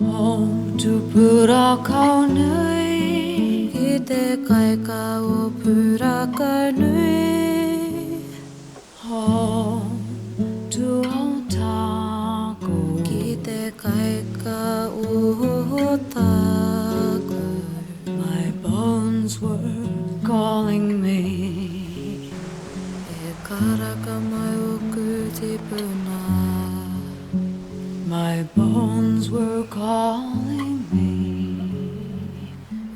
Home to Purakaunui, ki te kaika o Purakaunui. Home to Otago, ki te kaika o Otago. My bones were calling me. E karaka mai oku te puna. My bones were calling me.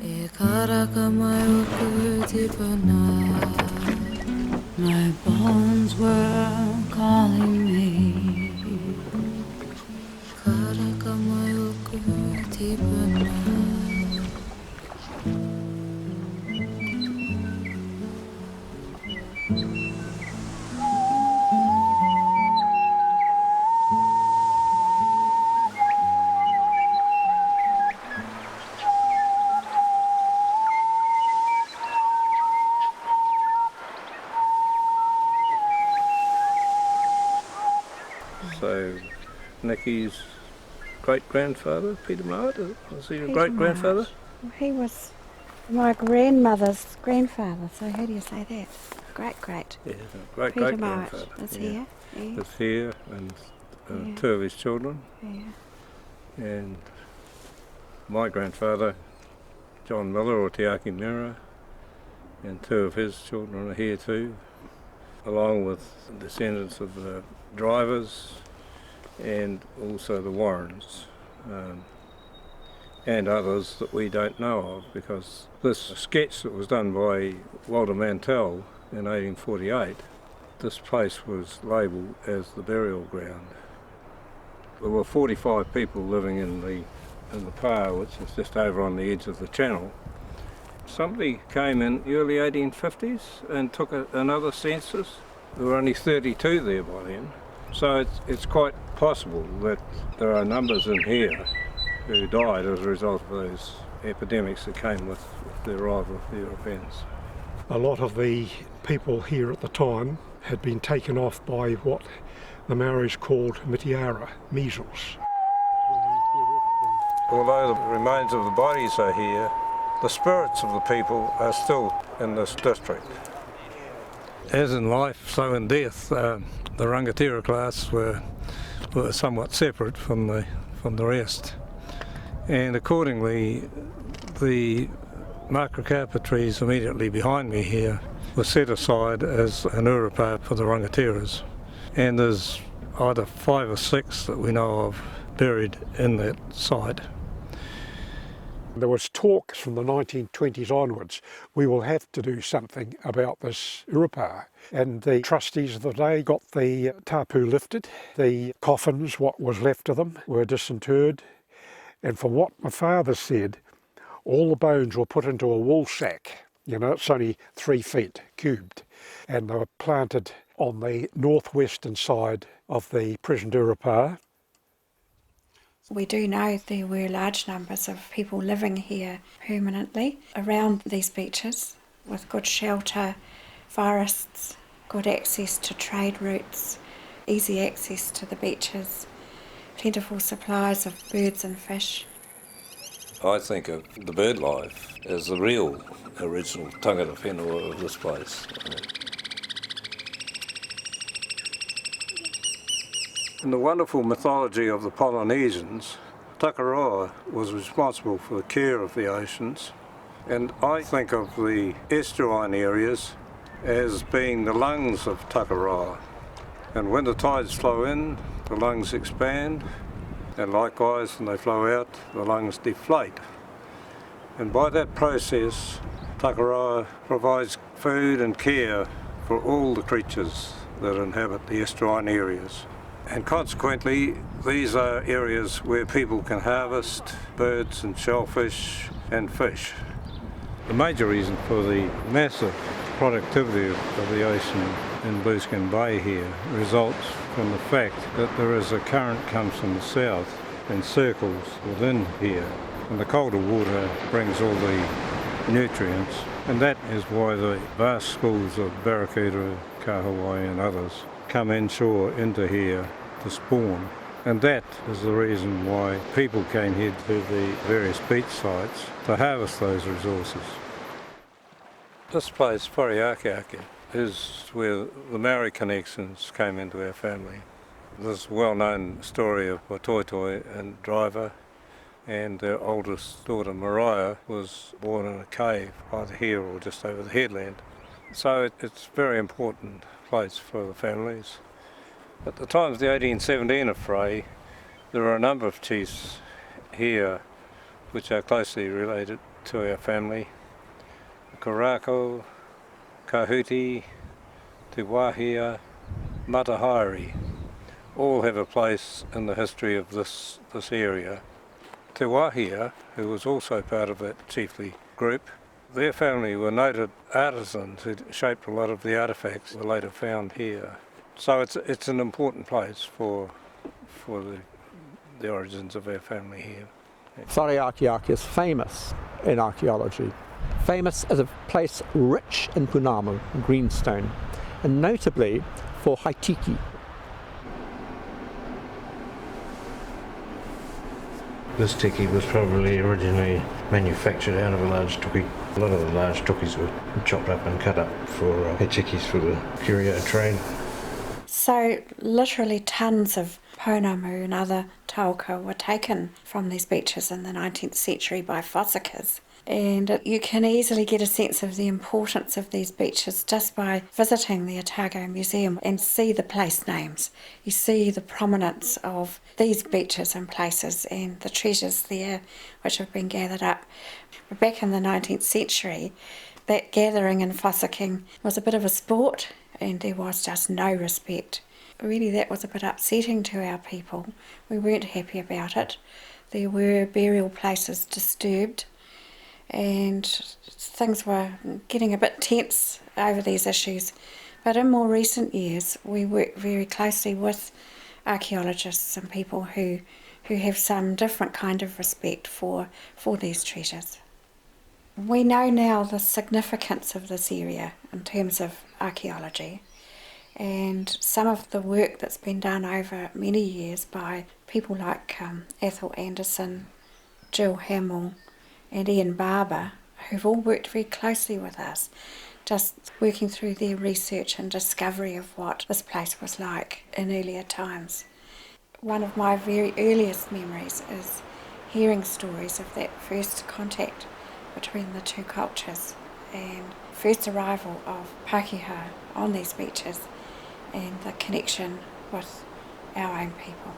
E karaka mai oku te puna. My bones were calling me. Karaka mai oku te puna. So, Nikki's great-grandfather, Peter Mart, was he a great-grandfather? He was my grandmother's grandfather, so how do you say that? Great-great. Yeah, Peter great-grandfather. Mart is here. Yeah. Is here, and two of his children. Yeah. And my grandfather, John Miller, or Te Mira, and two of his children are here too, along with descendants of the drivers and also the Warrens, and others that we don't know of, because this sketch that was done by Walter Mantell in 1848, this place was labelled as the burial ground. There were 45 people living in the pa, which is just over on the edge of the channel. Somebody came in early 1850s and took another census. There were only 32 there by then. So it's quite possible that there are numbers in here who died as a result of those epidemics that came with the arrival of the Europeans. A lot of the people here at the time had been taken off by what the Maoris called mitiara, measles. Although the remains of the bodies are here, the spirits of the people are still in this district. As in life, so in death, the rangatira class were somewhat separate from the rest, and accordingly, the makarapa trees immediately behind me here were set aside as an Huirapa for the rangatiras, and there's either 5 or 6 that we know of buried in that site. There was talk from the 1920s onwards, we will have to do something about this Huirapa. And the trustees of the day got the tapu lifted. The coffins, what was left of them, were disinterred. And from what my father said, all the bones were put into a wool sack. You know, it's only 3 feet cubed. And they were planted on the northwestern side of the present Huirapa. We do know there were large numbers of people living here permanently around these beaches with good shelter, forests, good access to trade routes, easy access to the beaches, plentiful supplies of birds and fish. I think of the bird life as the real original tangata whenua of this place. In the wonderful mythology of the Polynesians, Takaroa was responsible for the care of the oceans, and I think of the estuarine areas as being the lungs of Takaroa. And when the tides flow in, the lungs expand, and likewise when they flow out, the lungs deflate. And by that process, Takaroa provides food and care for all the creatures that inhabit the estuarine areas. And consequently, these are areas where people can harvest birds and shellfish and fish. The major reason for the massive productivity of the ocean in Blueskin Bay here results from the fact that there is a current comes from the south and circles within here, and the colder water brings all the nutrients, and that is why the vast schools of barracuda, kahawai and others come inshore into here to spawn. And that is the reason why people came here to the various beach sites to harvest those resources. This place, Pūrākaunui, is where the Maori connections came into our family. This well-known story of Toitu and Driver, and their oldest daughter Mariah was born in a cave either here or just over the headland. So it's a very important place for the families. At the time of the 1817 affray, there were a number of chiefs here which are closely related to our family. Karako, Kahuti, Te Wahia, Matahari, all have a place in the history of this area. Te Wahia, who was also part of that chiefly group, their family were noted artisans who shaped a lot of the artefacts that were later found here. So it's an important place for the origins of our family here. Whānui is famous in archaeology, famous as a place rich in punamu, greenstone, and notably for haitiki. This tiki was probably originally manufactured out of a large tuki. A lot of the large tukis were chopped up and cut up for tikis for the curio trade. So literally tons of pounamu and other tauka were taken from these beaches in the 19th century by fossickers. And you can easily get a sense of the importance of these beaches just by visiting the Otago Museum and see the place names. You see the prominence of these beaches and places and the treasures there which have been gathered up. But back in the 19th century, that gathering and fossicking was a bit of a sport and there was just no respect. Really, that was a bit upsetting to our people. We weren't happy about it. There were burial places disturbed, and things were getting a bit tense over these issues. But in more recent years, we work very closely with archaeologists and people who have some different kind of respect for these treasures. We know now the significance of this area in terms of archaeology, and some of the work that's been done over many years by people like Ethel Anderson, Jill Hamel and Ian Barber, who've all worked very closely with us, just working through their research and discovery of what this place was like in earlier times. One of my very earliest memories is hearing stories of that first contact between the two cultures and first arrival of Pākehā on these beaches and the connection with our own people.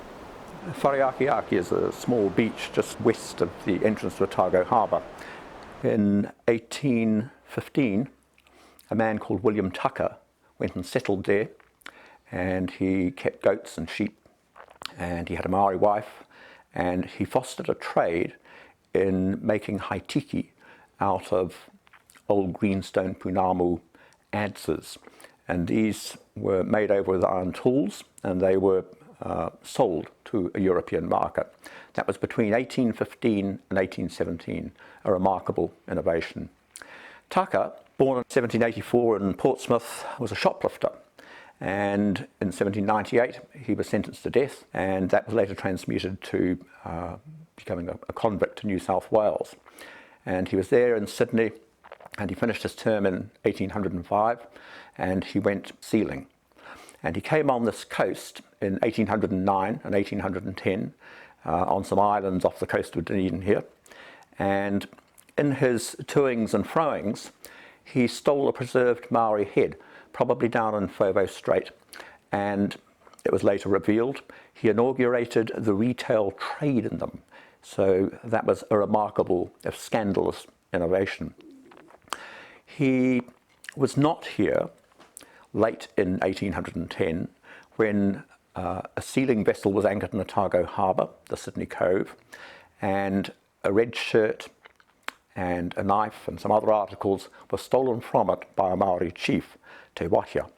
Whānui is a small beach just west of the entrance to Otago Harbour. In 1815, a man called William Tucker went and settled there, and he kept goats and sheep, and he had a Maori wife, and he fostered a trade in making haitiki out of old greenstone punamu adzes, and these were made over with iron tools, and they were sold to a European market. That was between 1815 and 1817, a remarkable innovation. Tucker, born in 1784 in Portsmouth, was a shoplifter, and in 1798 he was sentenced to death, and that was later transmuted to becoming a convict to New South Wales. And he was there in Sydney, and he finished his term in 1805, and he went sealing. And he came on this coast in 1809 and 1810 on some islands off the coast of Dunedin here. And in his toings and froings, he stole a preserved Maori head, probably down in Fovo Strait. And it was later revealed he inaugurated the retail trade in them. So that was a remarkable, if scandalous, innovation. He was not here late in 1810 when a sealing vessel was anchored in Otago Harbour, the Sydney Cove, and a red shirt and a knife and some other articles were stolen from it by a Maori chief, Te Wahia.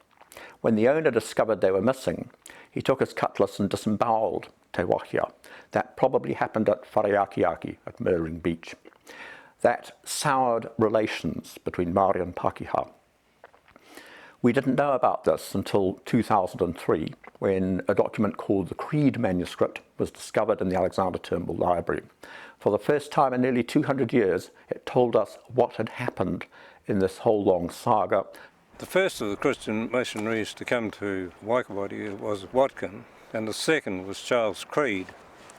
When the owner discovered they were missing, he took his cutlass and disemboweled Te Wahia. That probably happened at Whānui at Murdering Beach. That soured relations between Maori and Pākehā. We didn't know about this until 2003, when a document called the Creed manuscript was discovered in the Alexander Turnbull Library. For the first time in nearly 200 years, it told us what had happened in this whole long saga. The first of the Christian missionaries to come to Waikabadi was Hocken, and the second was Charles Creed.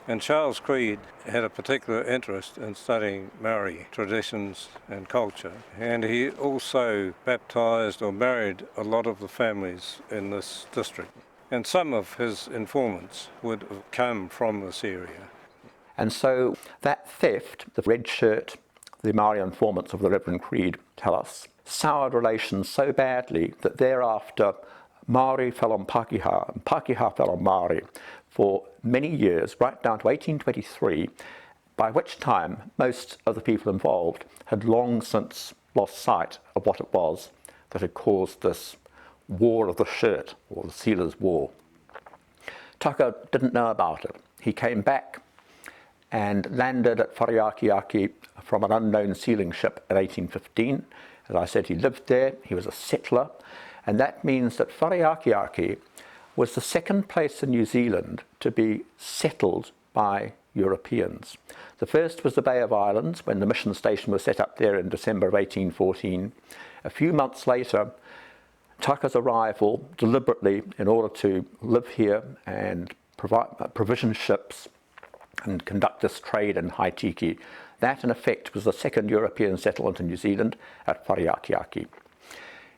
And Charles Creed had a particular interest in studying Maori traditions and culture, and he also baptised or married a lot of the families in this district. And some of his informants would have come from this area. And so that theft, the red shirt, the Maori informants of the Reverend Creed tell us, soured relations so badly that thereafter Maori fell on Pākehā and Pākehā fell on Maori for many years, right down to 1823, by which time most of the people involved had long since lost sight of what it was that had caused this War of the Shirt, or the Sealers' War. Taka didn't know about it. He came back and landed at Whariakiaki from an unknown sealing ship in 1815. As I said, he lived there, he was a settler, and that means that Whariakiaki was the second place in New Zealand to be settled by Europeans. The first was the Bay of Islands, when the mission station was set up there in December of 1814. A few months later, Taka's arrival deliberately in order to live here and provision ships and conduct this trade in Haitiki. That, in effect, was the second European settlement in New Zealand at Whariakiaki.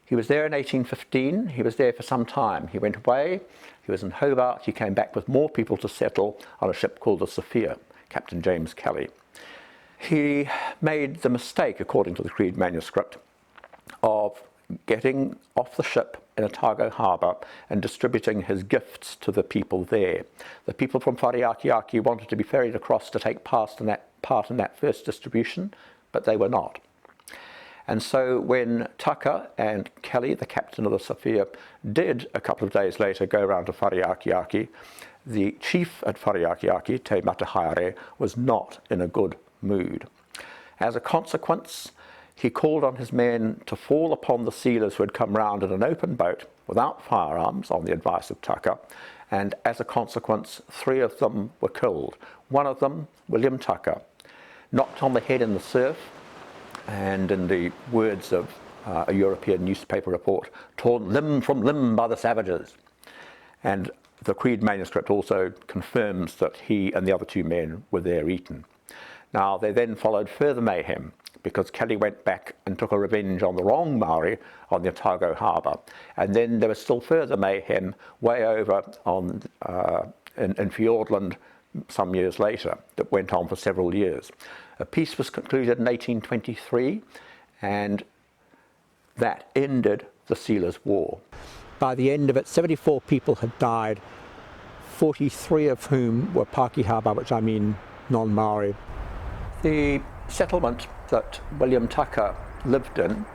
He was there in 1815, he was there for some time. He went away, he was in Hobart, he came back with more people to settle on a ship called the Sophia, Captain James Kelly. He made the mistake, according to the Creed manuscript, of getting off the ship in Otago harbour and distributing his gifts to the people there. The people from Whariakiaki wanted to be ferried across to take part in that first distribution, but they were not. And so when Taka and Kelly, the captain of the Sophia, did a couple of days later go around to Whariakiaki, the chief at Whariakiaki, Te Haere, was not in a good mood. As a consequence, he called on his men to fall upon the sealers who had come round in an open boat without firearms on the advice of Taka, and as a consequence 3 of them were killed. One of them, William Taka, knocked on the head in the surf, and in the words of a European newspaper report, torn limb from limb by the savages. And the Creed manuscript also confirms that he and the other 2 men were there eaten. Now, they then followed further mayhem, because Kelly went back and took a revenge on the wrong Maori on the Otago harbour. And then there was still further mayhem way over on in Fiordland some years later that went on for several years. A peace was concluded in 1823, and that ended the Sealers' War. By the end of it, 74 people had died, 43 of whom were Pākehā, by which I mean non-Maori. The settlement that William Taka lived in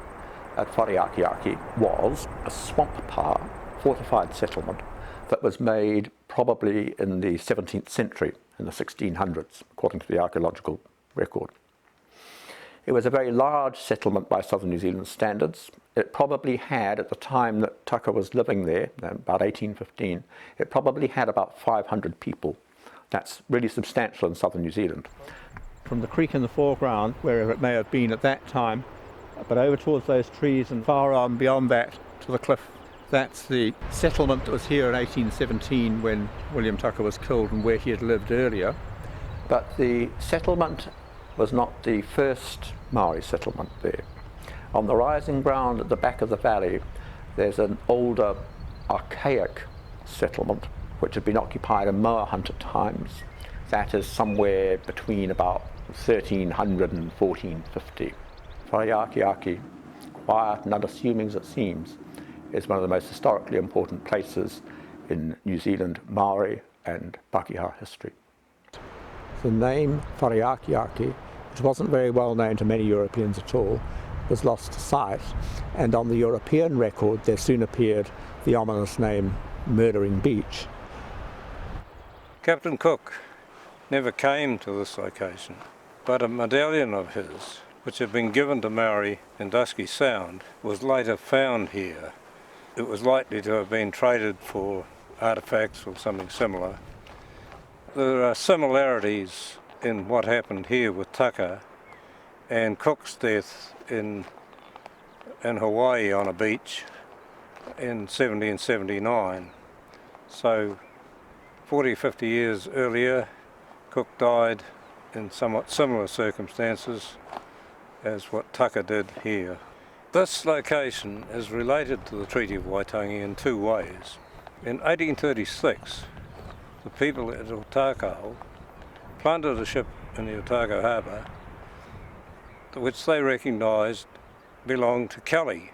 at Whariakiaki was a swamp pa, fortified settlement that was made probably in the 17th century, in the 1600s, according to the archaeological record. It was a very large settlement by southern New Zealand standards. It probably had, at the time that Taka was living there, about 1815, it probably had about 500 people. That's really substantial in southern New Zealand. From the creek in the foreground, wherever it may have been at that time, but over towards those trees and far on beyond that to the cliff, that's the settlement that was here in 1817 when William Taka was killed and where he had lived earlier. But the settlement was not the first Maori settlement there. On the rising ground at the back of the valley, there's an older, archaic settlement which had been occupied in moa hunter times. That is somewhere between about 1300 and 1450. Whariakiaki, quiet and unassuming as it seems, is one of the most historically important places in New Zealand Maori and Pākehā history. The name Whariakiaki, which wasn't very well known to many Europeans at all, was lost to sight, and on the European record there soon appeared the ominous name Murdering Beach. Captain Cook never came to this location, but a medallion of his, which had been given to Maori in Dusky Sound, was later found here. it was likely to have been traded for artefacts or something similar. There are similarities in what happened here with Tucker and Cook's death in Hawaii on a beach in 1779. So 40, 50 years earlier, Cook died in somewhat similar circumstances as what Tucker did here. This location is related to the Treaty of Waitangi in two ways. In 1836, the people at Otago plundered a ship in the Otago harbour, which they recognised belonged to Kelly,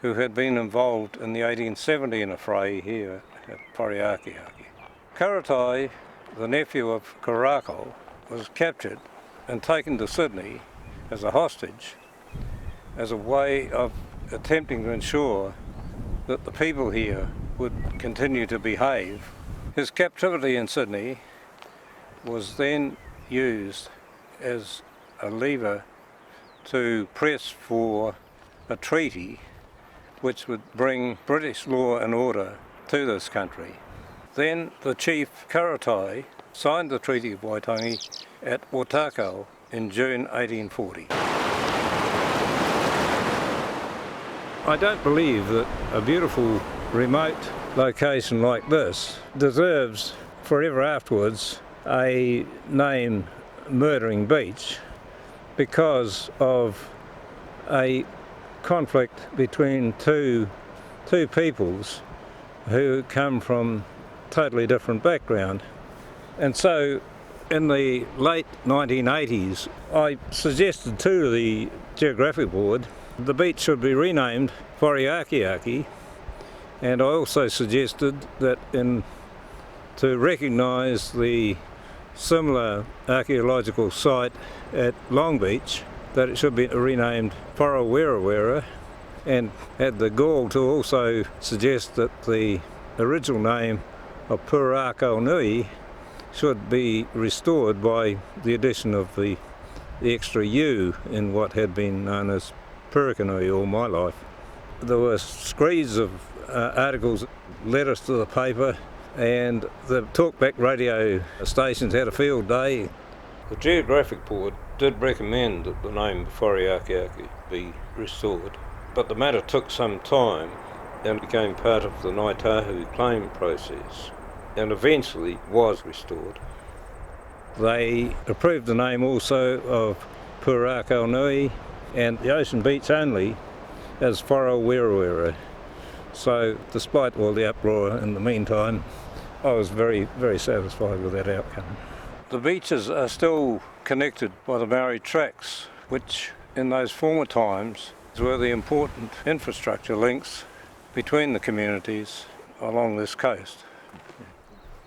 who had been involved in the 1817 affray here at Pūrākaunui. Karatai, the nephew of Karako, was captured and taken to Sydney as a hostage as a way of attempting to ensure that the people here would continue to behave. His captivity in Sydney was then used as a lever to press for a treaty which would bring British law and order to this country. Then the chief Karatai signed the Treaty of Waitangi at Otago in June 1840. I don't believe that a beautiful remote location like this deserves forever afterwards a name Murdering Beach because of a conflict between two peoples who come from totally different background. And so in the late 1980s I suggested to the Geographic Board the beach should be renamed Pūrākaunui, and I also suggested that to recognise the similar archaeological site at Long Beach, that it should be renamed Whanau, and had the gall to also suggest that the original name of Pūrākaunui should be restored by the addition of the extra U in what had been known as Pūrākaunui all my life. There were screeds of articles, letters to the paper, and the talkback radio stations had a field day. The Geographic Board did recommend that the name Pūrākaunui be restored, but the matter took some time and became part of the Ngāi Tahu claim process, and eventually was restored. They approved the name also of Pūrākaunui and the ocean beach only as Whanau. So despite all the uproar in the meantime, I was very, very satisfied with that outcome. The beaches are still connected by the Maori tracks, which in those former times were the important infrastructure links between the communities along this coast.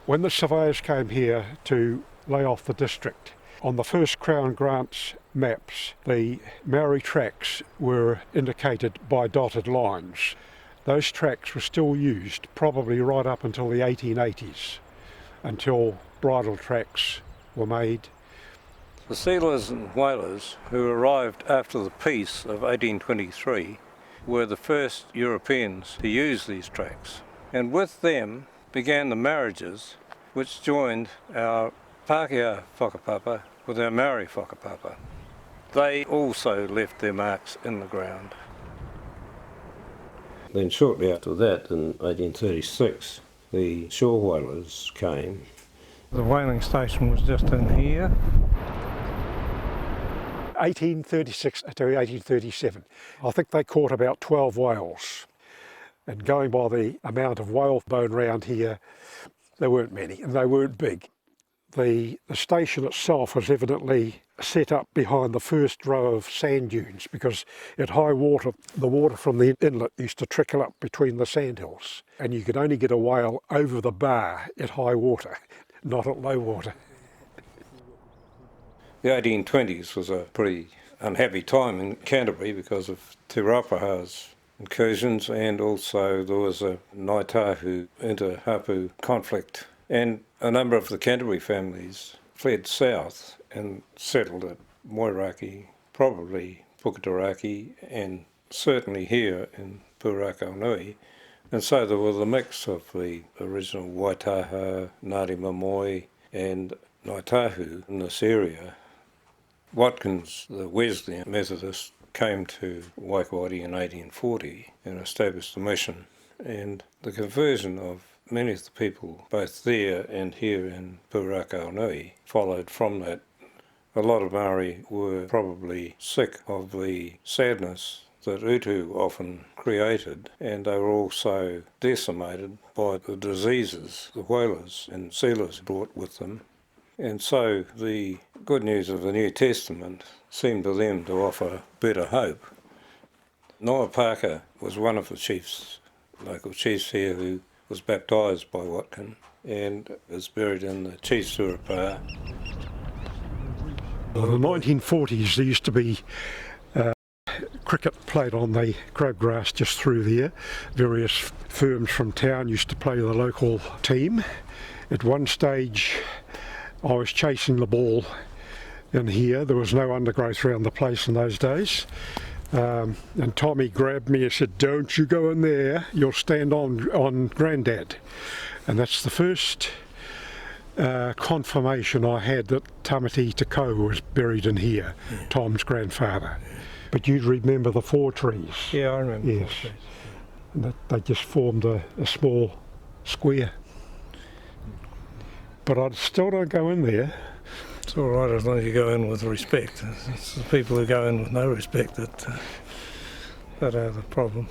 When the surveyors came here to lay off the district, on the first Crown Grants maps, the Maori tracks were indicated by dotted lines. Those tracks were still used probably right up until the 1880s, until bridle tracks were made. The sealers and whalers who arrived after the peace of 1823 were the first Europeans to use these tracks, and with them began the marriages which joined our Pākehā whakapapa with our Maori whakapapa. They also left their marks in the ground. Then shortly after that, in 1836, the shore whalers came. The whaling station was just in here. 1836 to 1837. I think they caught about 12 whales. And going by the amount of whale bone round here, there weren't many, and they weren't big. The station itself was evidently set up behind the first row of sand dunes because at high water, the water from the inlet used to trickle up between the sandhills, and you could only get a whale over the bar at high water, not at low water. The 1820s was a pretty unhappy time in Canterbury because of Te Rapaha's incursions, and also there was a Ngāi Tahu inter-hapu conflict, and a number of the Canterbury families fled south and settled at Moiraki, probably Puketeraki, and certainly here in Pūrākaunui, And so there was a mix of the original Waitaha, Kati Mamoe and Kai Tahu in this area. Watkins, the Wesleyan Methodist, came to Waikato in 1840 and established a mission. And the conversion of many of the people, both there and here in Pūrākaunui, followed from that. A lot of Maori were probably sick of the sadness that Utu often created, and they were also decimated by the diseases the whalers and sealers brought with them. And so the good news of the New Testament seemed to them to offer better hope. Noa Parker was one of the chiefs, local chiefs here, who was baptised by Watkin and is buried in the Chief's Huirapa. In the 1940s there used to be cricket played on the crabgrass just through there. Various firms from town used to play the local team. At one stage I was chasing the ball in here. There was no undergrowth around the place in those days. And Tommy grabbed me and said, "Don't you go in there, you'll stand on Grandad." And that's the first confirmation I had that Tamati Te Kupeka was buried in here, Tom's grandfather. But you remember the 4 trees? Yeah, I remember. Yes. And that they just formed a small square. But I still don't go in there. It's all right as long as you go in with respect. It's the people who go in with no respect that are the problem.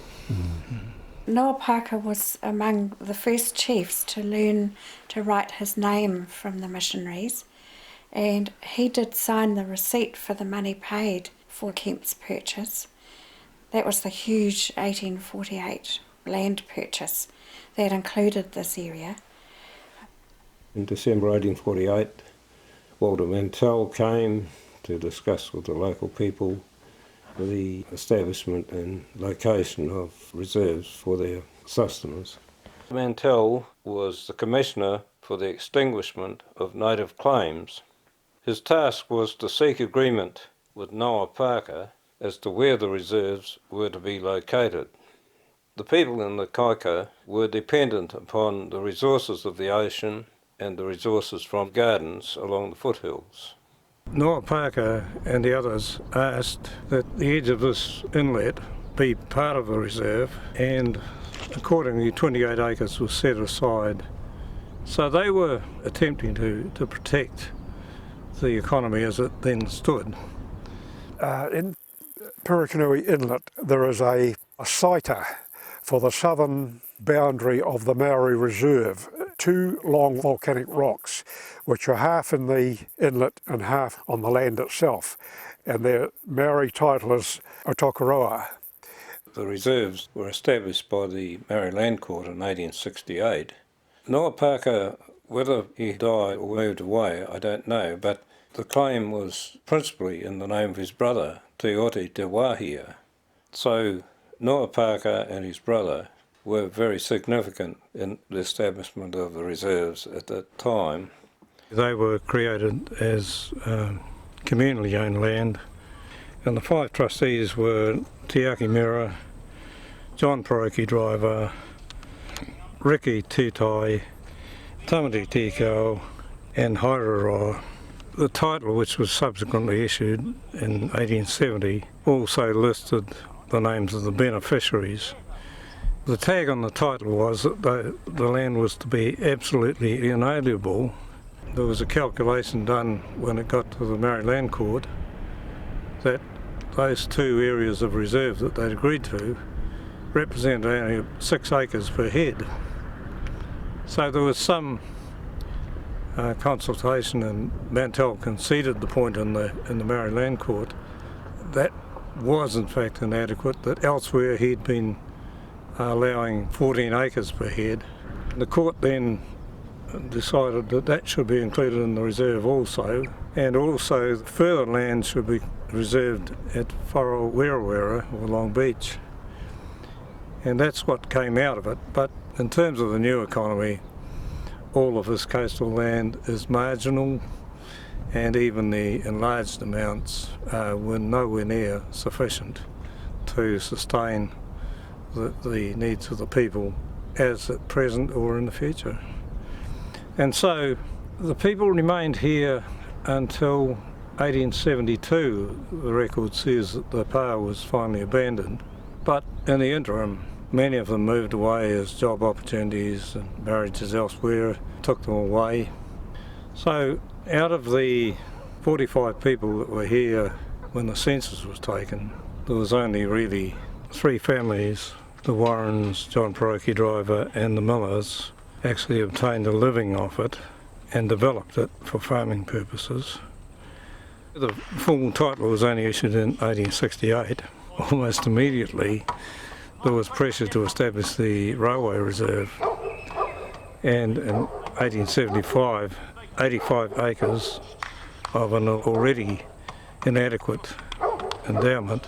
Noa Parker was among the first chiefs to learn to write his name from the missionaries, and he did sign the receipt for the money paid for Kemp's purchase. That was the huge 1848 land purchase that included this area. In December 1848, Walter Mantell came to discuss with the local people the establishment and location of reserves for their sustenance. Mantell was the commissioner for the extinguishment of native claims. His task was to seek agreement with Noa Parker as to where the reserves were to be located. The people in the Kaika were dependent upon the resources of the ocean and the resources from gardens along the foothills. Noa Parker and the others asked that the edge of this inlet be part of the reserve, and accordingly 28 acres was set aside. So they were attempting to protect the economy as it then stood. In Pūrākaunui Inlet there is a sighter for the southern boundary of the Maori Reserve. 2 long volcanic rocks which are half in the inlet and half on the land itself, and their Maori title is Otago. The reserves were established by the Maori Land Court in 1868. Noa Parker, whether he died or moved away, I don't know, but the claim was principally in the name of his brother, Te Oti Te Wāhia. So Noa Parker and his brother were very significant in the establishment of the reserves at that time. They were created as communally owned land, and the 5 trustees were Te Aki Mira, John Paroki Driver, Ricky Tutai, Tamati Tikau and Haere. The title, which was subsequently issued in 1870, also listed the names of the beneficiaries. The tag on the title was that the land was to be absolutely inalienable. There was a calculation done when it got to the Maori Land Court that those 2 areas of reserve that they'd agreed to represented only 6 acres per head. So there was some consultation, and Mantell conceded the point in the Maori Land Court that was in fact inadequate, that elsewhere he'd been allowing 14 acres per head. The court then decided that that should be included in the reserve also, and also further land should be reserved at Wharawera or Long Beach. And that's what came out of it. But in terms of the new economy, all of this coastal land is marginal, and even the enlarged amounts were nowhere near sufficient to sustain the needs of the people as at present or in the future. And so the people remained here until 1872. The record says that the pā was finally abandoned, but in the interim many of them moved away as job opportunities and marriages elsewhere took them away. So out of the 45 people that were here when the census was taken, there was only really 3 families, the Warrens, John Purakaunui Driver and the Millers, actually obtained a living off it and developed it for farming purposes. The formal title was only issued in 1868. Almost immediately there was pressure to establish the railway reserve, and in 1875 85 acres of an already inadequate endowment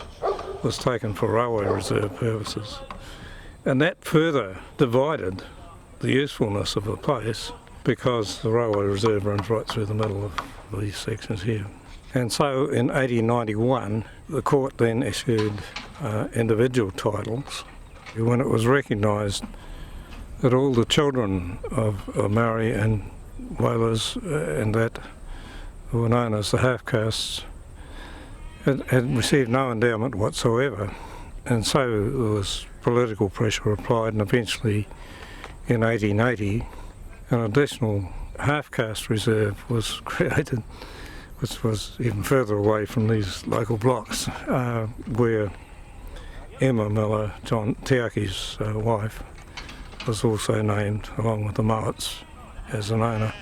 was taken for railway reserve purposes. And that further divided the usefulness of the place, because the railway reserve runs right through the middle of these sections here. And so in 1891 the court then issued individual titles when it was recognised that all the children of Maori and whalers and that who were known as the half-castes had received no endowment whatsoever. And so there was political pressure applied, and eventually in 1880 an additional half-caste reserve was created, which was even further away from these local blocks, where Emma Miller, John Teaki's wife, was also named along with the Mowats as an owner.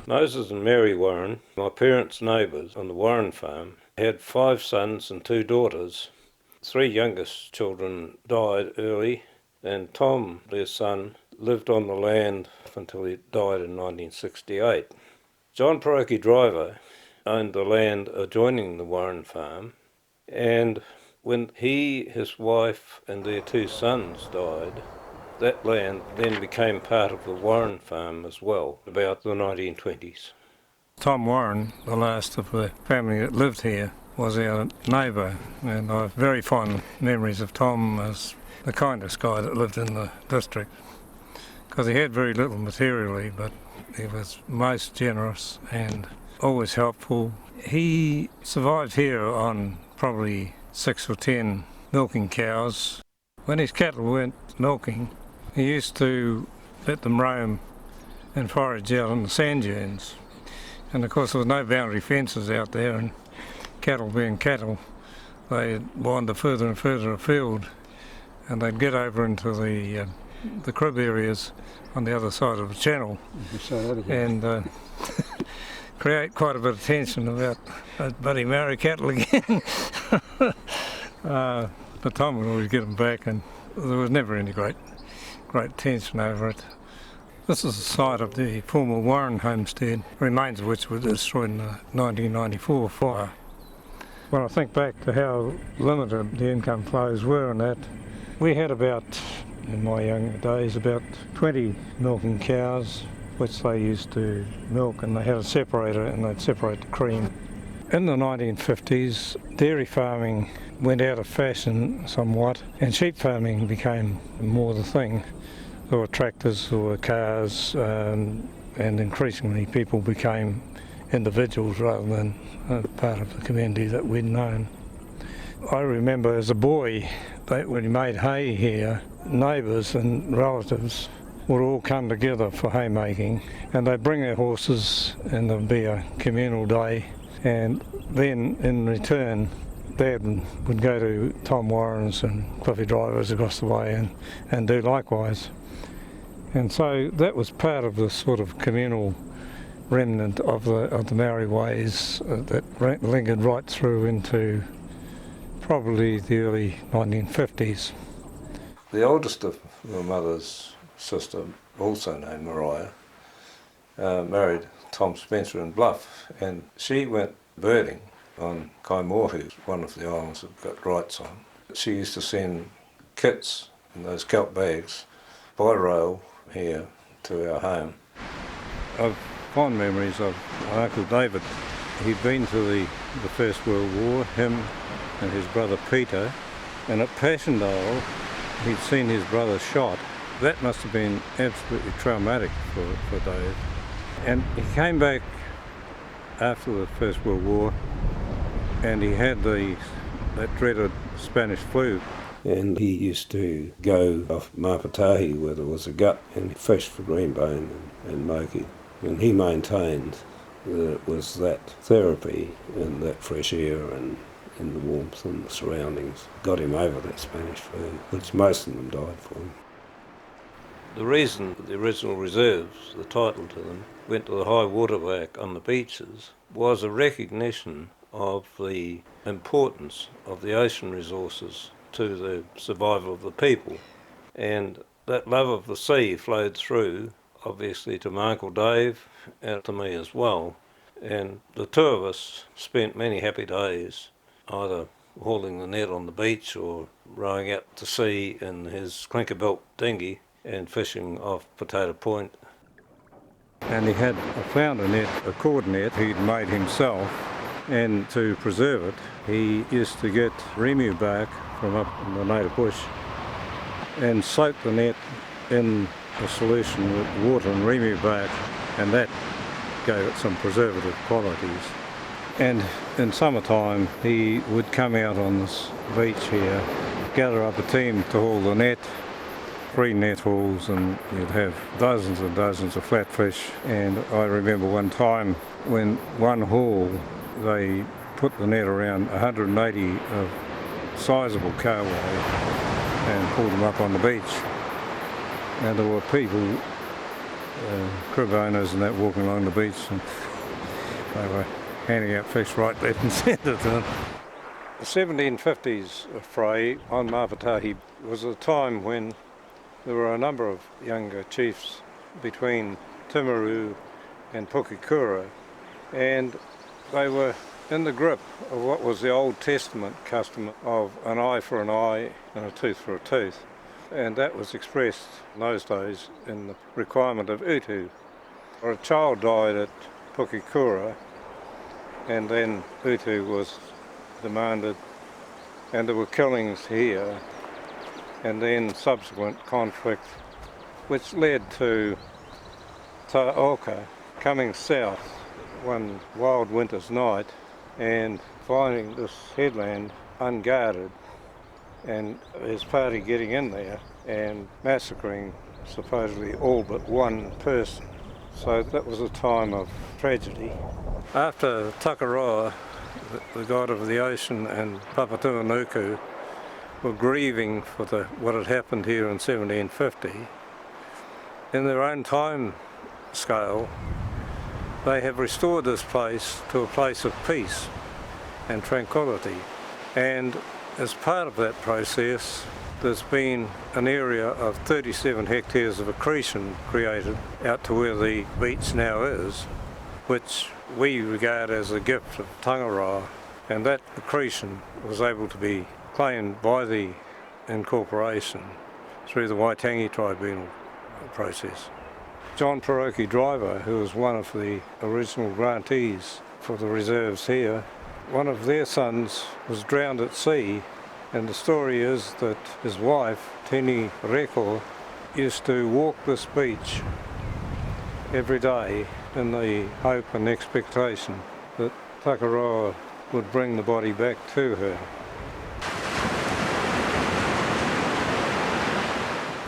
Moses and Mary Warren, my parents' neighbours on the Warren farm, had 5 sons and 2 daughters. 3 youngest children died early, and Tom, their son, lived on the land until he died in 1968. John Purakaunui Driver owned the land adjoining the Warren farm, and when he, his wife and their 2 sons died, that land then became part of the Warren farm as well, about the 1920s. Tom Warren, the last of the family that lived here, was our neighbour, and I have very fond memories of Tom as the kindest guy that lived in the district, because he had very little materially, but he was most generous and always helpful. He survived here on probably 6 or 10 milking cows. When his cattle weren't milking, he used to let them roam and forage out on the sand dunes. And of course there was no boundary fences out there, and cattle being cattle, they'd wander further and further afield, and they'd get over into the crib areas on the other side of the channel and create quite a bit of tension about that bloody Maori cattle again. But Tom would always get them back, and there was never any great tension over it. This is the site of the former Warren homestead, remains of which were destroyed in the 1994 fire. When I think back to how limited the income flows were in that, we had about, in my younger days, about 20 milking cows, which they used to milk, and they had a separator and they'd separate the cream. In the 1950s, dairy farming went out of fashion somewhat, and sheep farming became more the thing. There were tractors, there were cars, and increasingly people became individuals rather than part of the community that we'd known. I remember as a boy that when we made hay here, neighbours and relatives would all come together for haymaking, and they'd bring their horses and there'd be a communal day, and then in return Dad would go to Tom Warren's and Cliffy Drivers across the way and do likewise. And so that was part of the sort of communal remnant of the Maori ways that lingered right through into probably the early 1950s. The oldest of my mother's sister, also named Mariah, married Tom Spencer in Bluff, and she went birding on Kai Tahu, one of the islands that got rights on. She used to send kits in those kelp bags by rail here to our home. I've fond memories of my Uncle David. He'd been to the First World War, him and his brother Peter, and at Passchendaele he'd seen his brother shot. That must have been absolutely traumatic for Dave. And he came back after the First World War, and he had that dreaded Spanish flu. And he used to go off Mapatahi where there was a gut and fish for greenbone and moki. And he maintained that it was that therapy and that fresh air and the warmth and the surroundings got him over that Spanish flu, which most of them died for him. The reason the original reserves, the title to them, went to the high water back on the beaches was a recognition of the importance of the ocean resources to the survival of the people. And that love of the sea flowed through, obviously, to my Uncle Dave and to me as well. And the two of us spent many happy days either hauling the net on the beach or rowing out to sea in his clinker-built dinghy and fishing off Potato Point. And he had a flounder net, a cord net he'd made himself, and to preserve it he used to get remu bark from up in the native bush and soak the net in a solution with water and remu bark, and that gave it some preservative qualities. And in summertime he would come out on this beach here, gather up a team to haul the net, 3 net hauls, and you'd have dozens and dozens of flatfish. And I remember one time when one haul they put the net around 180 of sizable carway and pulled them up on the beach. And there were people, crib owners and that, walking along the beach, and they were handing out fish right, left and centre to them. The 1750s fray on Mapatahi was a time when there were a number of younger chiefs between Timaru and Pukekura, and they were in the grip of what was the Old Testament custom of an eye for an eye and a tooth for a tooth. And that was expressed in those days in the requirement of utu. Or a child died at Pukekura, and then utu was demanded, and there were killings here, and then subsequent conflict, which led to Taoka coming south one wild winter's night and finding this headland unguarded, and his party getting in there and massacring supposedly all but one person. So that was a time of tragedy. After Takaroa, the god of the ocean, and Papatūānuku were grieving for what had happened here in 1750, in their own time scale, they have restored this place to a place of peace and tranquility. And as part of that process, there's been an area of 37 hectares of accretion created out to where the beach now is, which we regard as a gift of Tangaroa, and that accretion was able to be claimed by the incorporation through the Waitangi tribunal process. John Pierogi Driver, who was one of the original grantees for the reserves here, one of their sons was drowned at sea, and the story is that his wife, Tini Reko, used to walk this beach every day in the hope and expectation that Takaroa would bring the body back to her.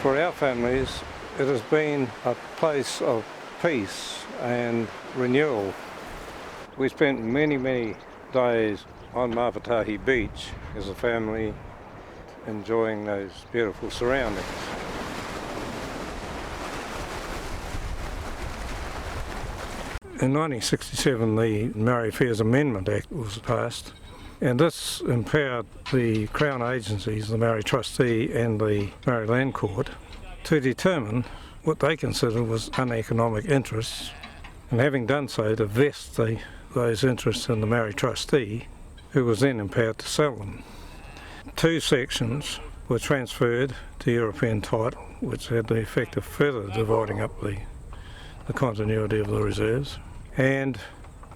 For our families, it has been a place of peace and renewal. We spent many, many days on Mapatahi Beach as a family, enjoying those beautiful surroundings. In 1967, the Maori Affairs Amendment Act was passed, and this empowered the Crown agencies, the Maori Trustee and the Maori Land Court, to determine what they considered was uneconomic interests, and having done so, to vest those interests in the Maori Trustee, who was then empowered to sell them. 2 sections were transferred to European title, which had the effect of further dividing up the continuity of the reserves. And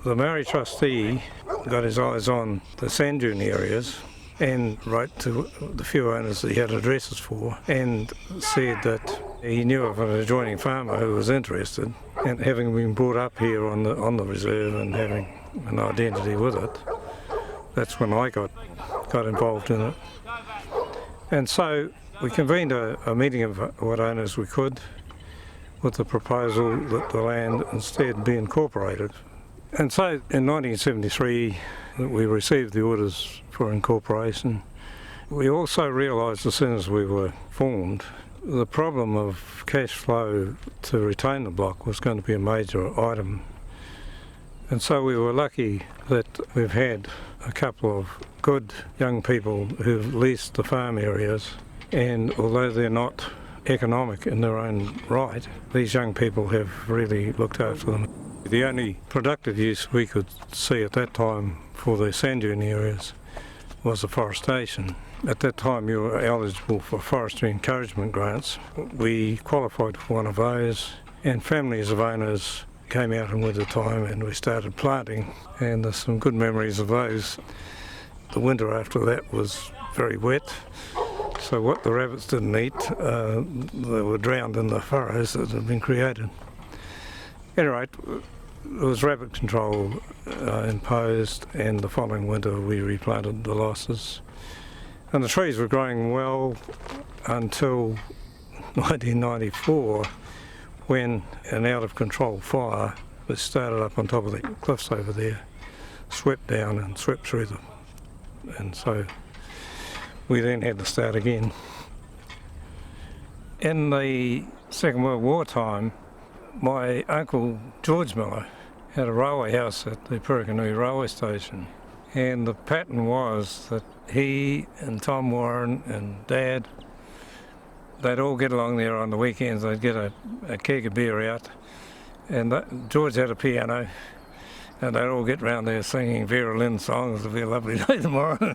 the Maori Trustee got his eyes on the sand dune areas and wrote to the few owners that he had addresses for and said that he knew of an adjoining farmer who was interested, and having been brought up here on the reserve and having an identity with it, that's when I got involved in it. And so we convened a meeting of what owners we could, with the proposal that the land instead be incorporated. And so in 1973 we received the orders for incorporation. We also realised as soon as we were formed, the problem of cash flow to retain the block was going to be a major item. And so we were lucky that we've had a couple of good young people who've leased the farm areas, and although they're not economic in their own right, these young people have really looked after them. The only productive use we could see at that time for the sand dune areas was afforestation. At that time you were eligible for forestry encouragement grants. We qualified for one of those, and families of owners came out in winter time and we started planting, and there's some good memories of those. The winter after that was very wet, so what the rabbits didn't eat, they were drowned in the furrows that had been created. Anyway, there was rabbit control imposed, and the following winter we replanted the losses. And the trees were growing well until 1994, when an out-of-control fire was started up on top of the cliffs over there, swept down and swept through them. And so we then had to start again. In the Second World War time, my uncle George Miller had a railway house at the Pūrākaunui railway station, and the pattern was that he and Tom Warren and Dad, they'd all get along there on the weekends. They'd get a keg of beer out, and George had a piano, and they'd all get round there singing Vera Lynn songs. It'll be a lovely day tomorrow.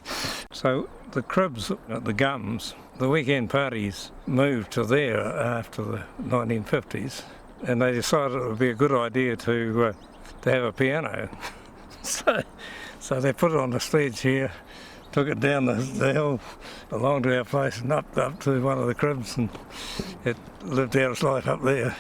So the cribs at the Gums, the weekend parties moved to there after the 1950s, and they decided it would be a good idea to have a piano. So they put it on the sledge here, took it down the hill along to our place and up to one of the cribs, and it lived out its life up there.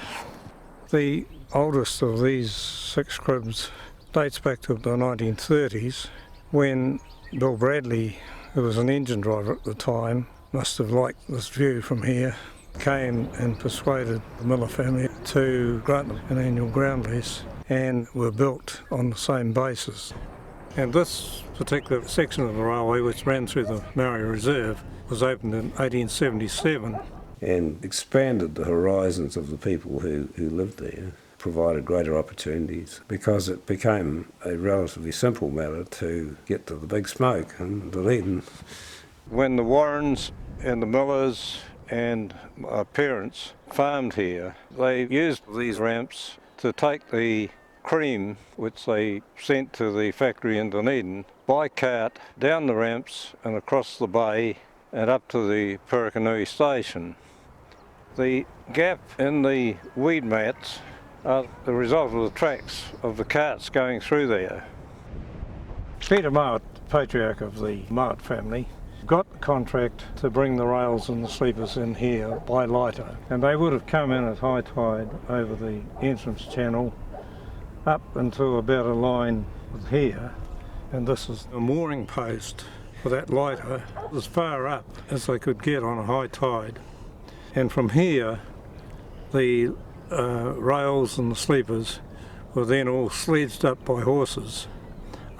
The oldest of these 6 cribs dates back to the 1930s, when Bill Bradley, who was an engine driver at the time, must have liked this view from here, came and persuaded the Miller family to grant them an annual ground lease, and were built on the same basis. And this particular section of the railway, which ran through the Maori Reserve, was opened in 1877 and expanded the horizons of the people who lived there, provided greater opportunities, because it became a relatively simple matter to get to the big smoke in Dunedin. When the Warrens and the Millers and my parents farmed here, they used these ramps to take the cream, which they sent to the factory in Dunedin, by cart down the ramps and across the bay and up to the Pūrākaunui station. The gap in the weed mats are the result of the tracks of the carts going through there. Peter Mowat, patriarch of the Mowat family, got the contract to bring the rails and the sleepers in here by lighter, and they would have come in at high tide over the entrance channel up until about a line here, and this is a mooring post for that lighter as far up as they could get on a high tide. And from here the rails and the sleepers were then all sledged up by horses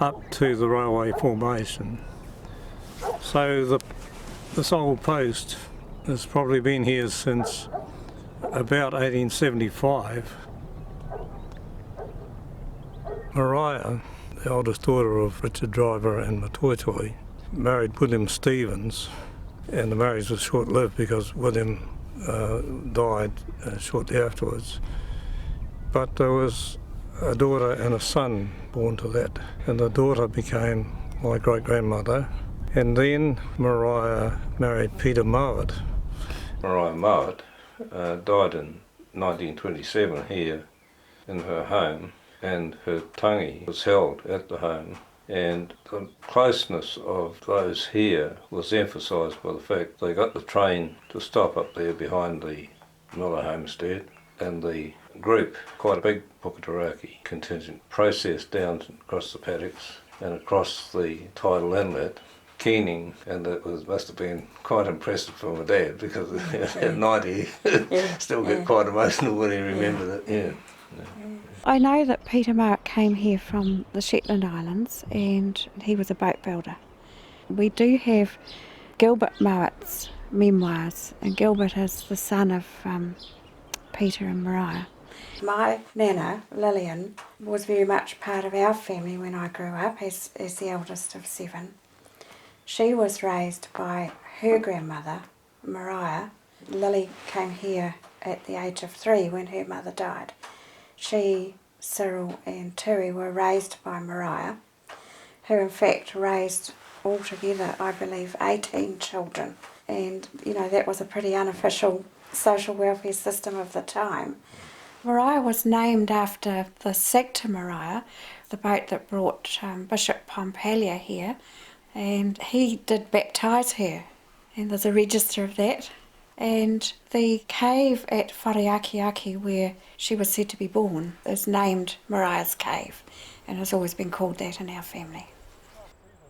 up to the railway formation. So this old post has probably been here since about 1875. Mariah, the oldest daughter of Richard Driver and Toitu, married William Stevens, and the marriage was short-lived because William died shortly afterwards. But there was a daughter and a son born to that, and the daughter became my great-grandmother. And then Mariah married Peter Mowat. Mariah Mowat died in 1927 here in her home, and her tangi was held at the home, And the closeness of those here was emphasised by the fact they got the train to stop up there behind the Miller homestead, and the group, quite a big Puketeraki contingent, processed down across the paddocks and across the tidal inlet, keening, and it must have been quite impressive for my dad, because at 90 still get quite emotional when he remembered it. I know that Peter Mark came here from the Shetland Islands and he was a boat builder. We do have Gilbert Mowatt's memoirs, and Gilbert is the son of Peter and Mariah. My nana, Lillian, was very much part of our family when I grew up as the eldest of 7. She was raised by her grandmother, Mariah. Lily came here at the age of 3 when her mother died. She, Cyril and Tui were raised by Mariah, who in fact raised altogether, I believe, 18 children. And, you know, that was a pretty unofficial social welfare system of the time. Mariah was named after the Sector Mariah, the boat that brought Bishop Pompalia here, and he did baptise her, and there's a register of that. And the cave at Whareakiaki, where she was said to be born, is named Mariah's Cave, and has always been called that in our family.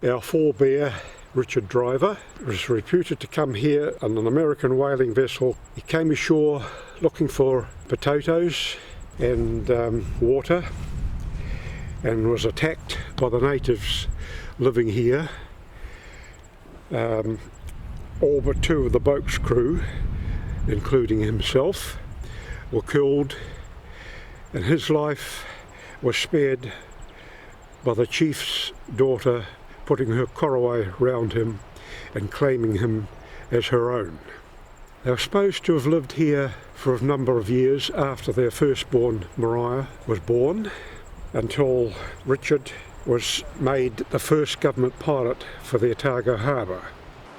Our forebear, Richard Driver, was reputed to come here on an American whaling vessel. He came ashore looking for potatoes and water, and was attacked by the natives living here. All but 2 of the boat's crew, including himself, were killed, and his life was spared by the chief's daughter putting her korowai round him and claiming him as her own. They were supposed to have lived here for a number of years after their firstborn Mariah was born, until Richard was made the first government pilot for the Otago harbour.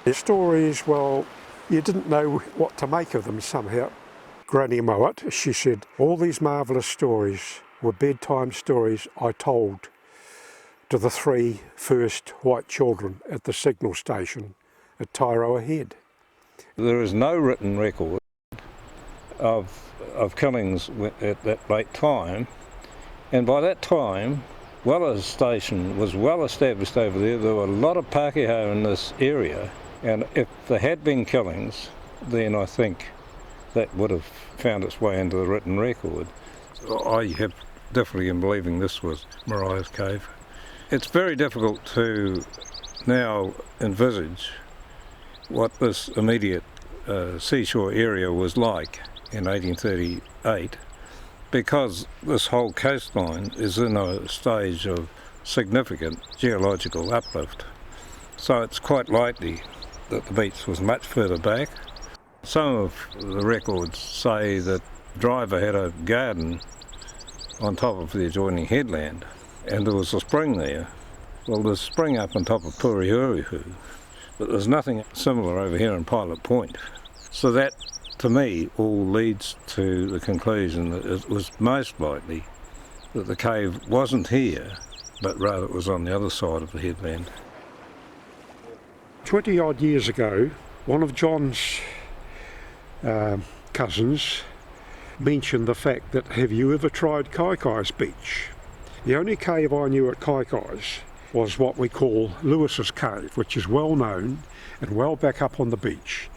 The stories, well, you didn't know what to make of them somehow. Granny Mowat, she said, all these marvellous stories were bedtime stories I told to the 3 first white children at the signal station at Tairoa Head. There is no written record of killings at that late time, and by that time Weller's station was well established over there. There were a lot of Pākehā in this area, and if there had been killings, then I think that would have found its way into the written record. I have difficulty in believing this was Mariah's Cave. It's very difficult to now envisage what this immediate seashore area was like in 1838, because this whole coastline is in a stage of significant geological uplift. So it's quite likely that the beach was much further back. Some of the records say that Driver had a garden on top of the adjoining headland, and there was a spring there. Well, there's a spring up on top of Pūrākaunui, but there's nothing similar over here in Pilot Point. So that, to me, all leads to the conclusion that it was most likely that the cave wasn't here, but rather it was on the other side of the headland. 20 odd years ago, one of John's cousins mentioned the fact that, have you ever tried Kaikai's beach? The only cave I knew at Kaikai's was what we call Lewis's Cave, which is well known and well back up on the beach.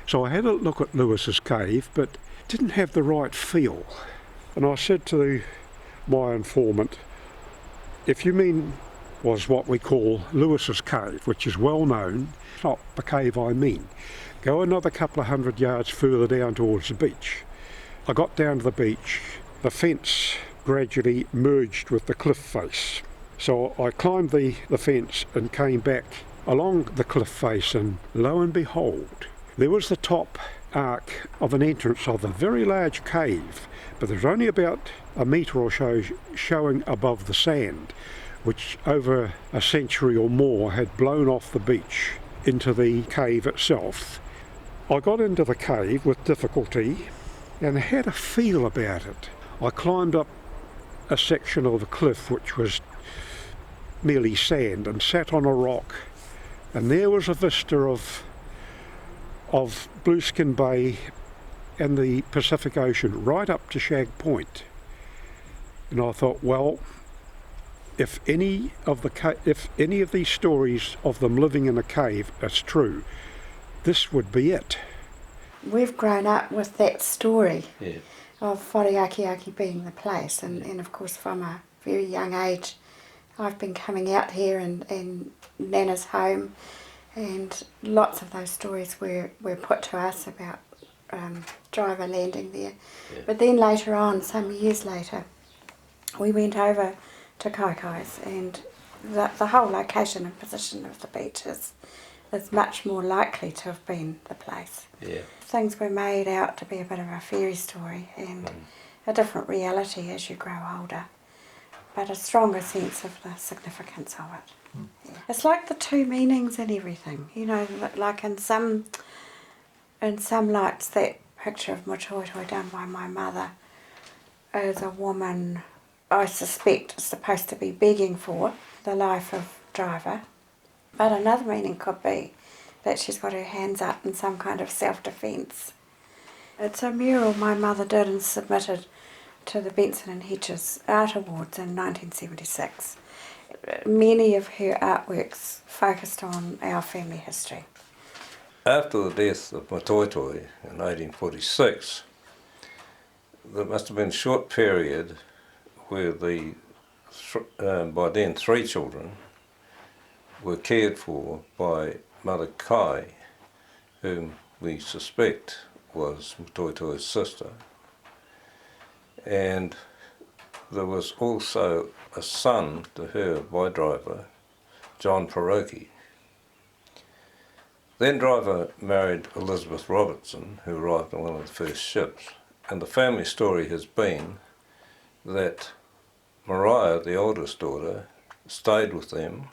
So I had a look at Lewis's Cave, but didn't have the right feel. And I said to my informant, if you mean was what we call Lewis's Cave, which is well known, it's not the cave I mean. Go another couple of 100 yards further down towards the beach. I got down to the beach, the fence gradually merged with the cliff face. So I climbed the fence and came back along the cliff face, and lo and behold, there was the top arc of an entrance of a very large cave, but there's only about a metre or so showing above the sand, which over a century or more had blown off the beach into the cave itself. I got into the cave with difficulty and had a feel about it. I climbed up a section of the cliff which was merely sand, and sat on a rock, and there was a vista of Blueskin Bay and the Pacific Ocean right up to Shag Point. And I thought, well, if any of these stories of them living in a cave is true, this would be it. We've grown up with that story Yeah. of Whareakiaki being the place, and of course from a very young age I've been coming out here and Nana's home, and lots of those stories were put to us about Driver landing there. Yeah. But then later on, some years later, we went over to Kaikai's, and the whole location and position of the beach is much more likely to have been the place. Yeah. Things were made out to be a bit of a fairy story and a different reality as you grow older, but a stronger sense of the significance of it. Yeah. It's like the two meanings and everything, you know, like in some lights that picture of Matoitoi done by my mother is a woman, I suspect, is supposed to be begging for the life of Driver, but another meaning could be that she's got her hands up in some kind of self-defence. It's a mural my mother did and submitted to the Benson and Hedges Art Awards in 1976. Many of her artworks focused on our family history. After the death of Matoitoi in 1846, there must have been a short period where by then 3 children were cared for by Mother Kai, whom we suspect was Matoitoi's sister. And there was also a son to her by Driver, John Pierogi. Then Driver married Elizabeth Robertson, who arrived on one of the first ships. And the family story has been that Mariah, the oldest daughter, stayed with them.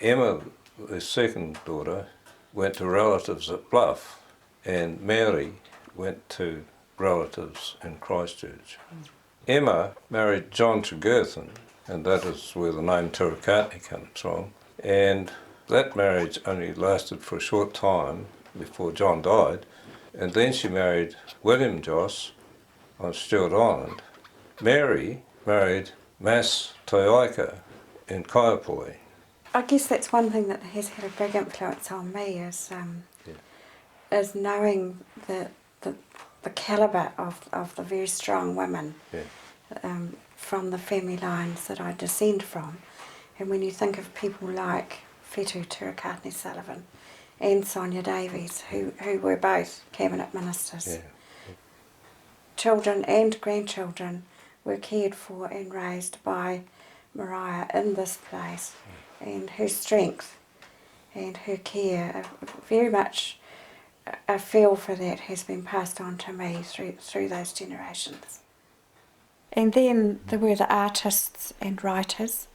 Emma, the second daughter, went to relatives at Bluff, and Mary went to relatives in Christchurch. Emma married John Tregerthen, and that is where the name Tūrangawaewae comes from. And that marriage only lasted for a short time before John died, and then she married William Joss on Stewart Island. Mary married Mas Toiaika in Kaiapoi. I guess that's one thing that has had a big influence on me is knowing the calibre of the very strong women from the family lines that I descend from. And when you think of people like Whetū Turakatne Sullivan and Sonia Davies, who were both cabinet ministers, children and grandchildren were cared for and raised by Mariah in this place, and her strength and her care, very much a feel for that has been passed on to me through those generations. And then there were the artists and writers.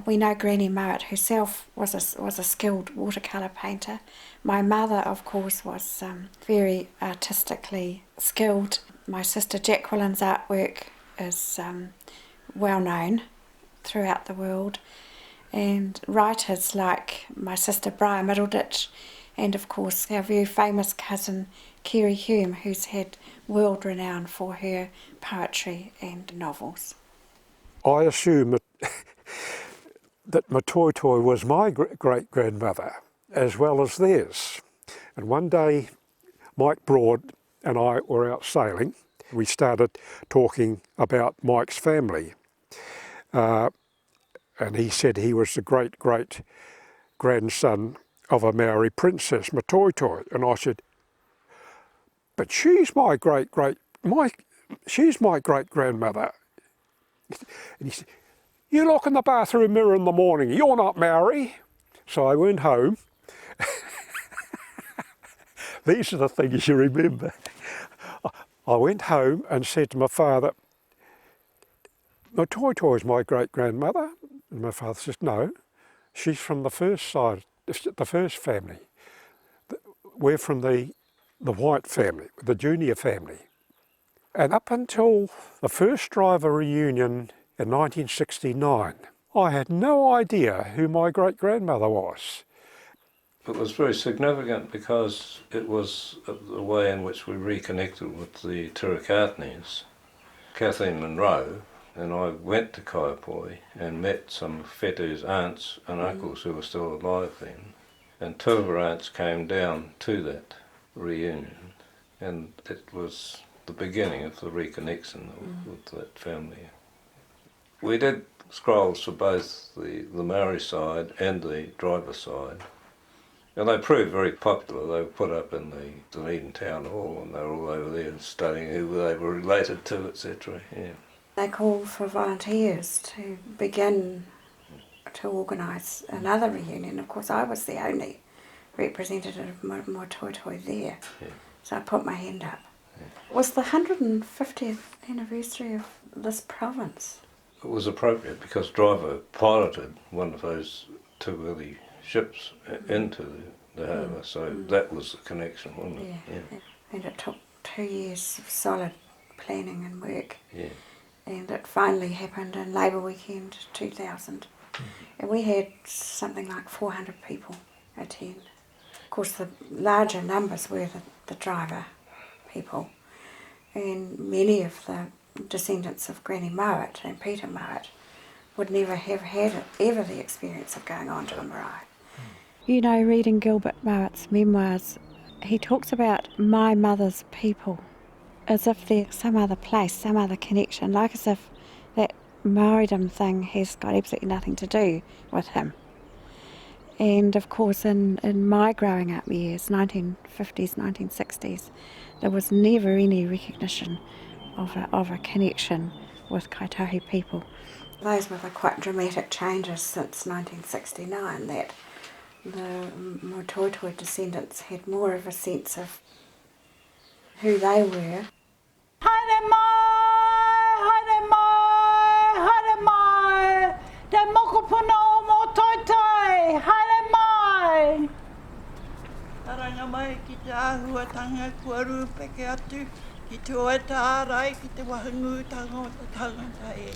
We know Granny Mowat herself was a skilled watercolour painter. My mother, of course, was very artistically skilled. My sister Jacqueline's artwork is well known throughout the world. And writers like my sister Briar Middleditch, and of course our very famous cousin Kerry Hume, who's had world renown for her poetry and novels. I assume that Matoitoi was my great-grandmother as well as theirs. And one day Mike Broad and I were out sailing. We started talking about Mike's family. And he said he was the great-great-grandson of a Maori princess, Matoitoi. And I said, but she's my great-grandmother. And he said, you look in the bathroom mirror in the morning, you're not Maori. So I went home. These are the things you remember. I went home and said to my father, Matoitoi is my great-grandmother. And my father says, no, she's from the first side, the first family. We're from the white family, the junior family. And up until the first driver reunion in 1969, I had no idea who my great-grandmother was. It was very significant because it was the way in which we reconnected with the Tūrangawaewae. Kathleen Monroe and I went to Kaiapoi and met some of Whetū's aunts and uncles who were still alive then. And two of her aunts came down to that reunion, and it was the beginning of the reconnection with that family. We did scrolls for both the Maori side and the driver side. And they proved very popular. They were put up in the Dunedin town hall and they were all over there studying who they were related to, etc. Yeah. They called for volunteers to begin to organise another reunion. Of course, I was the only representative of my Toitu there, so I put my hand up. It was the 150th anniversary of this province. It was appropriate because Driver piloted one of those two early ships into the harbour, so that was the connection, wasn't it? Yeah. And it took 2 years of solid planning and work, and it finally happened in Labour Weekend 2000, and we had something like 400 people attend. Of course, the larger numbers were the driver people, and many of the descendants of Granny Mowat and Peter Mowat would never have had ever the experience of going on to a marae. You know, reading Gilbert Mowat's memoirs, he talks about my mother's people as if they're some other place, some other connection, like as if that Maoridom thing has got absolutely nothing to do with him. And of course in my growing up years, 1950s, 1960s, there was never any recognition of a connection with Kai Tahu people. Those were the quite dramatic changes since 1969, that the Toitu descendants had more of a sense of who they were. Haere mai, haere mai, haere mai, te mokopuna o mo toitai, haere mai. Taranga mai ki te āhuatanga kua rūpeke atu, ki te oeta ārai, ki te wahungu tangata e.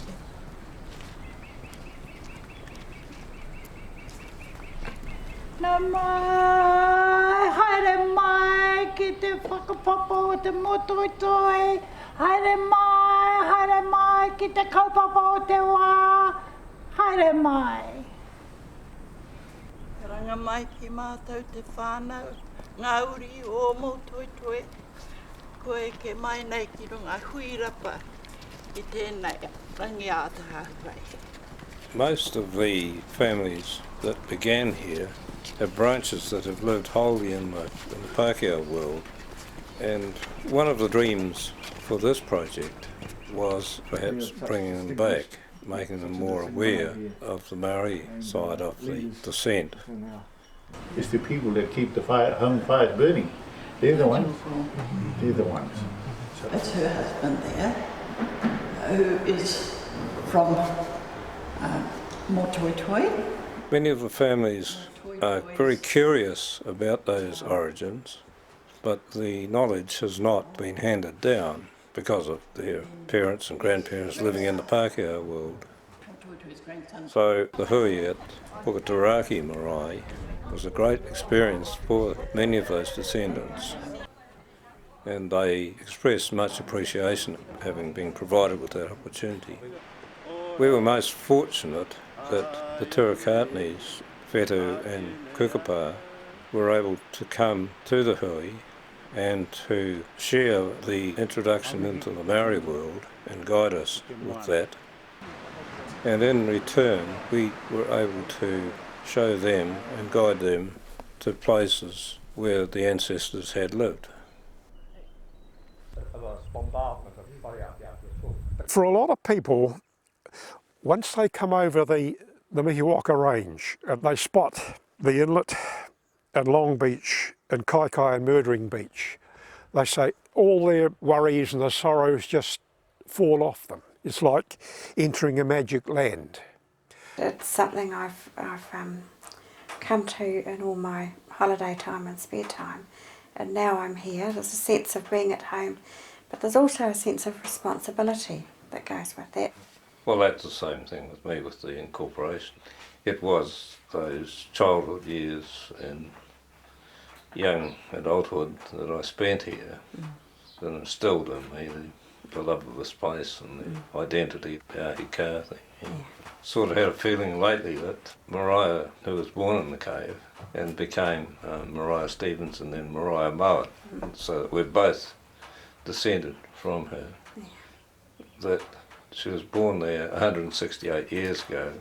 Nā mai, haere mai, ki te whakapapa o te motoitoi. Haere mai, ki te kaupapa o te wā. Haere mai. Ranga mai ki mātou te whānau, ngā uri o motoitoi. Koe ke mai nei ki runga Huirapa, ki tēnei rangi ātaha wai. Most of the families that began here have branches that have lived wholly in the Pākehā world, and one of the dreams for this project was perhaps bringing them back, making them more aware of the Maori side of the descent. It's the people that keep the home fires burning. They're the ones. They're the ones. It's her husband there, who is from Motoitoi. Many of the families are very curious about those origins, but the knowledge has not been handed down because of their parents and grandparents living in the Pākehā world. So the hui at Puketeraki marae was a great experience for many of those descendants, and they expressed much appreciation of having been provided with that opportunity. We were most fortunate that the Tūrangawaewae, Whetū and Kukapa were able to come to the hui and to share the introduction into the Maori world and guide us with that. And in return, we were able to show them and guide them to places where the ancestors had lived. For a lot of people, once they come over the Mihiwaka Range and they spot the inlet and Long Beach and Kai and Murdering Beach, they say all their worries and their sorrows just fall off them. It's like entering a magic land. It's something I've come to in all my holiday time and spare time, and now I'm here. There's a sense of being at home, but there's also a sense of responsibility that goes with that. Well, that's the same thing with me with the incorporation. It was those childhood years and young adulthood that I spent here that instilled in me the love of this place and the identity of the Ahika thing. Yeah. Sort of had a feeling lately that Mariah, who was born in the cave and became Mariah Stevens and then Mariah Mowat, so we're both descended from her, that she was born there 168 years ago.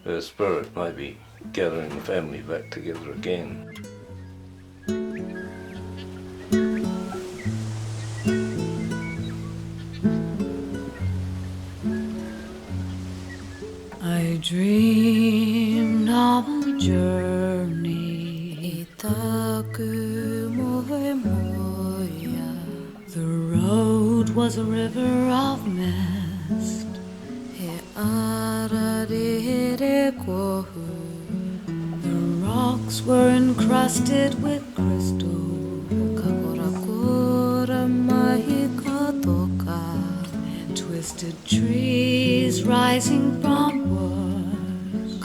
Her spirit may be gathering the family back together again. I dreamed of a journey. The road was a river of mist. The rocks were encrusted with crystal. And twisted trees rising from wood.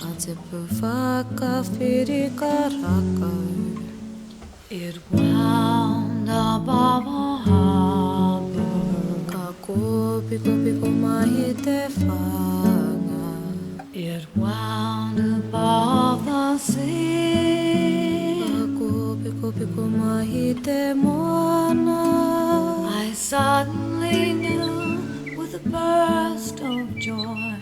It wound above a harbor. It wound above the sea. I suddenly knew with a burst of joy